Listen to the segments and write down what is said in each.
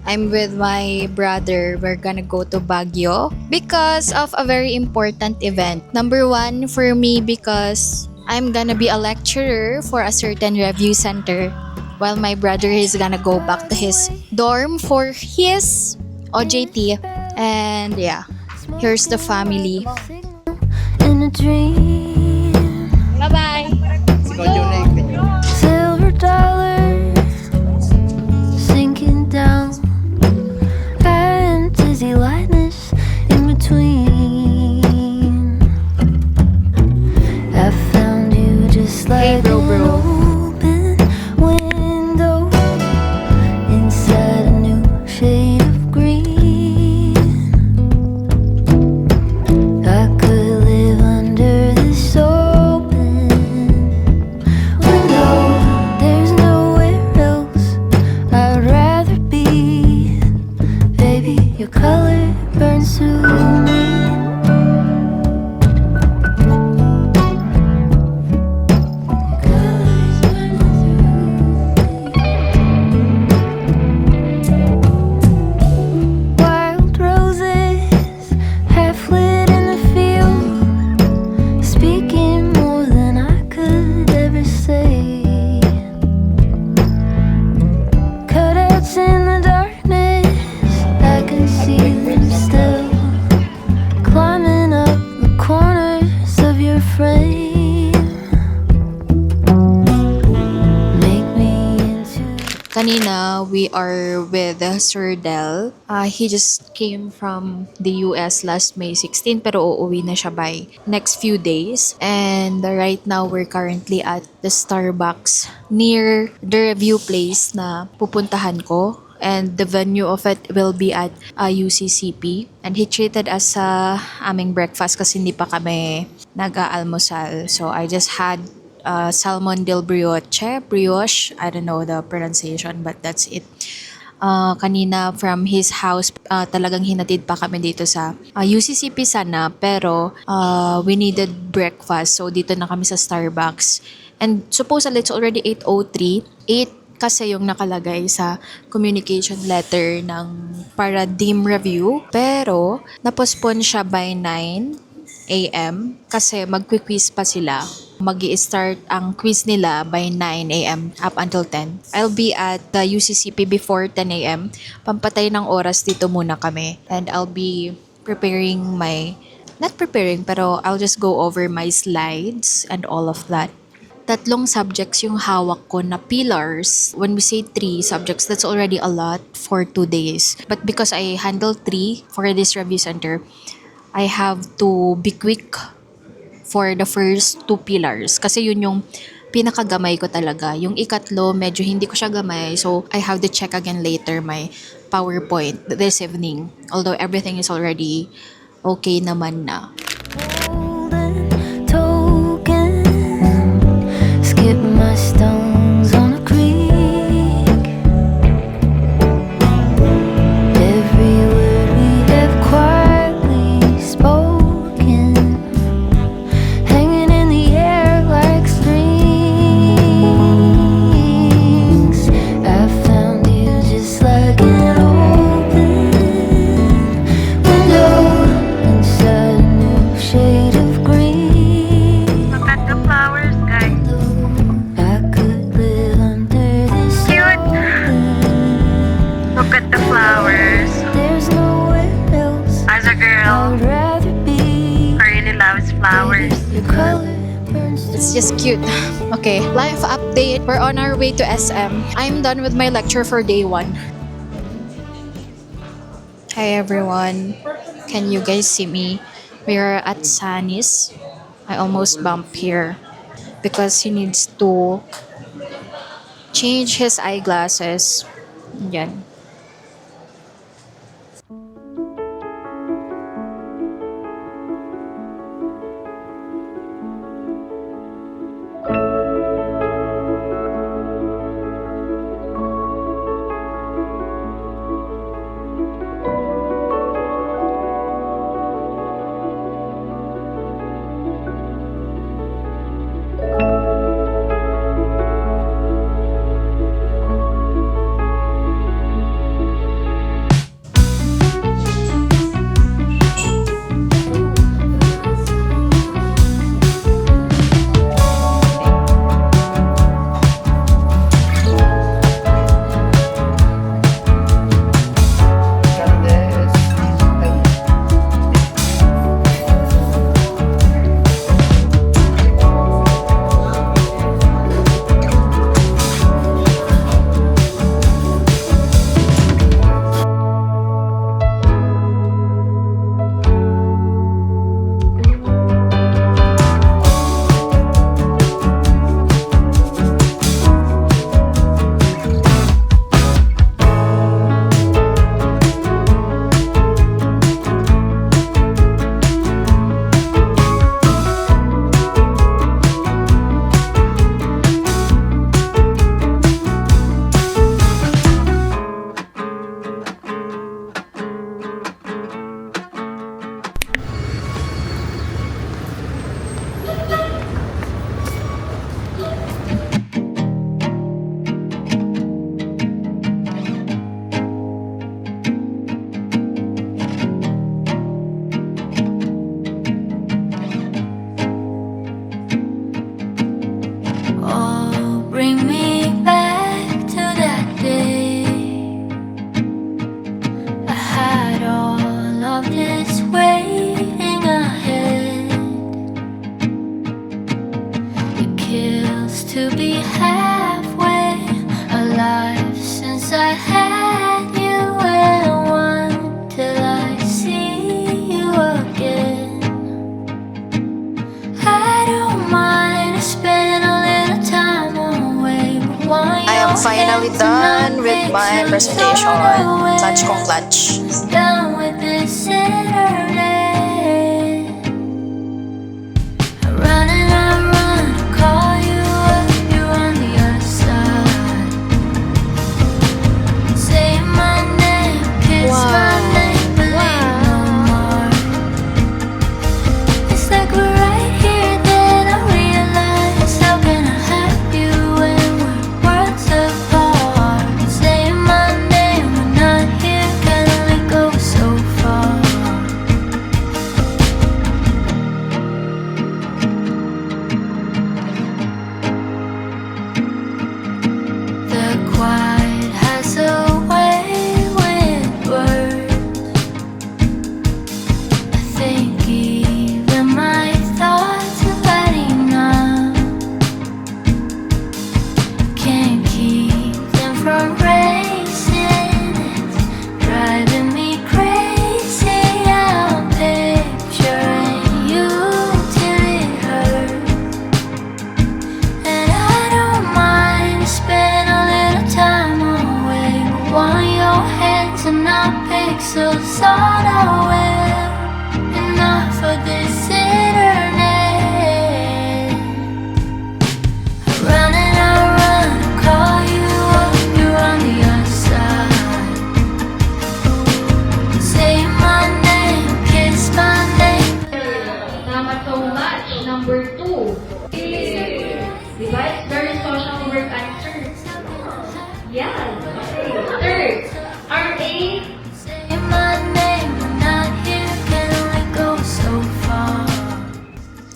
I'm with my brother. We're gonna go to Baguio because of a very important event. Number one for me because I'm gonna be a lecturer for a certain review center while my brother is gonna go back to his dorm for his OJT. And yeah, here's the family. In a dream. Bye-bye. Silver dollars sinking down and dizzy lightness in between. I found you just like an open window inside a new shade of green. I could live under this open window. There's nowhere else I'd rather be. Baby, your color burns through me. Wild roses, half lit in the field, speaking more than I could ever say. Cutouts in the darkness, I can see them still, climbing up the corners of your frame. Make me into. Kanina, we are with Sir Del. He just came from the US last May 16 pero uuwi na siya by next few days. And right now, we're currently at the Starbucks near the review place na pupuntahan ko. And the venue of it will be at UCCP. And he treated us sa aming breakfast kasi hindi pa kami nag-aalmusal. So I just had salmon del brioche. I don't know the pronunciation, but that's it. Kanina from his house, talagang hinatid pa kami dito sa UCCP sana, pero we needed breakfast. So dito na kami sa Starbucks. And supposedly it's already 8:03. 8 kasi yung nakalagay sa communication letter ng Paradigm Review. Pero na-postpone siya by 9 a.m. kasi magquiz pa sila. Mag-i-start ang quiz nila by 9 a.m. up until 10. I'll be at the UCCP before 10 a.m. Pampatay ng oras dito muna kami. And I'll be preparing not preparing, pero I'll just go over my slides and all of that. 3 subjects yung hawak ko na pillars. When we say 3 subjects, that's already a lot for 2 days. But because I handle 3 for this review center, I have to be quick for the first 2 pillars. Kasi yun yung pinakagamay ko talaga. Yung ikatlo, medyo hindi ko siya gamay. So, I have to check again later my PowerPoint this evening. Although everything is already okay naman na. Skip my stones on a creek. Every word we have quietly spoken, hanging in the air like strings. I found you just like an open window inside a new shade of green. Look at the flowers, guys. I could live under this cute. Look at the flowers. There's nowhere else. As a girl, I'd rather be. I really loves flowers. Your color burns. It's just cute. Okay, life update. We're on our way to SM. I'm done with my lecture for day 1. Hi everyone. Can you guys see me? We're at Sunny's. I almost bumped here because he needs to change his eyeglasses. Yan. finally done with my presentation. Clutch kong clutch. Done with this internet. I run and I run, call you up, you're on the other side. Say my name, kiss my name, but ain't no more. It's like we're right here, then I realize, how can I have you when we're worlds apart? Say my name, we're not here, can only go so far. The quiet has a way with words. I think even my thoughts are letting up. Can't keep them from racing. It's driving me crazy. I'm picturing you till it hurts. And I don't mind spending a little time away. Want your hands and not pixels on our web. Enough of this internet. I run and I run, call you up, you're on the other side. Say my name, kiss my name. Salamat so much. Number 2. Diba? It's very social work answer. Yes. Third, RA. Say my name, we're not here, can only go so far.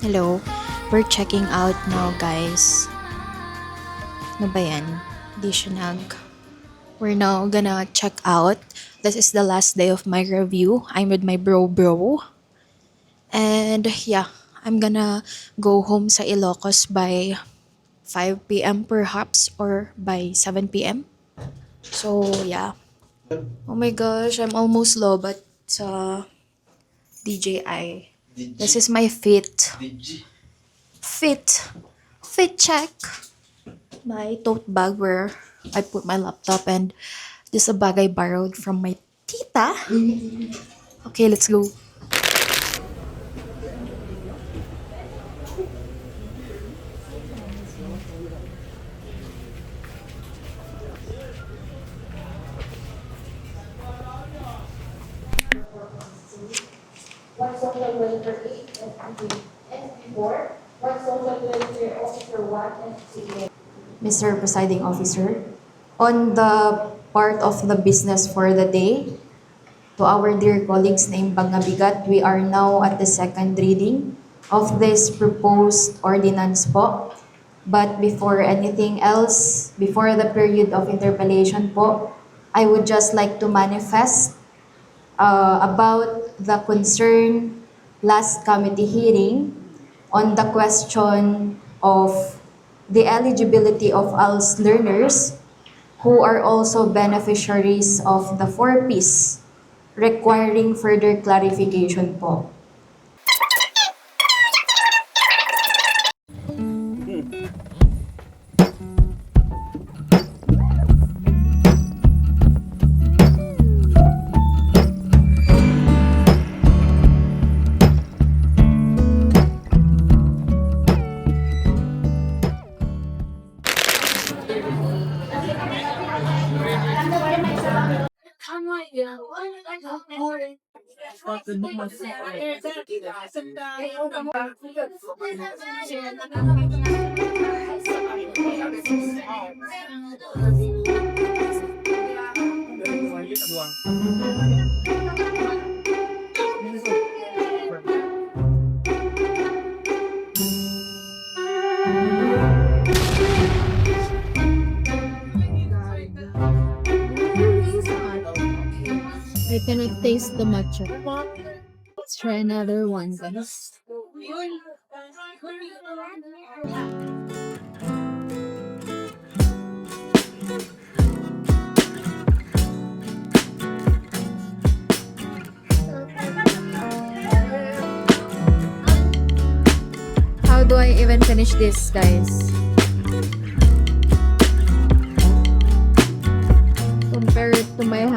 Hello. We're checking out now, guys. Ano ba yan? Di siya We're now gonna check out. This is the last day of my review. I'm with my bro. And yeah, I'm gonna go home sa Ilocos by 5 p.m. perhaps or by 7 p.m. So yeah. Oh my gosh, I'm almost lobat sa DJI. This is my fit. Fit check. My tote bag where I put my laptop, and this is a bag I borrowed from my tita. Okay, let's go. What social welfare 8 SB4? What social welfare officer 1 and CA? Mr. Presiding Officer, on the part of the business for the day, to our dear colleagues named Bangabigat, we are now at the second reading of this proposed ordinance po. But before anything else, before the period of interpellation po, I would just like to manifest about the concern last committee hearing on the question of the eligibility of ALS learners who are also beneficiaries of the 4Ps requiring further clarification po. I cannot taste the matcha. Let's try another one, guys. How do I even finish this, guys? to my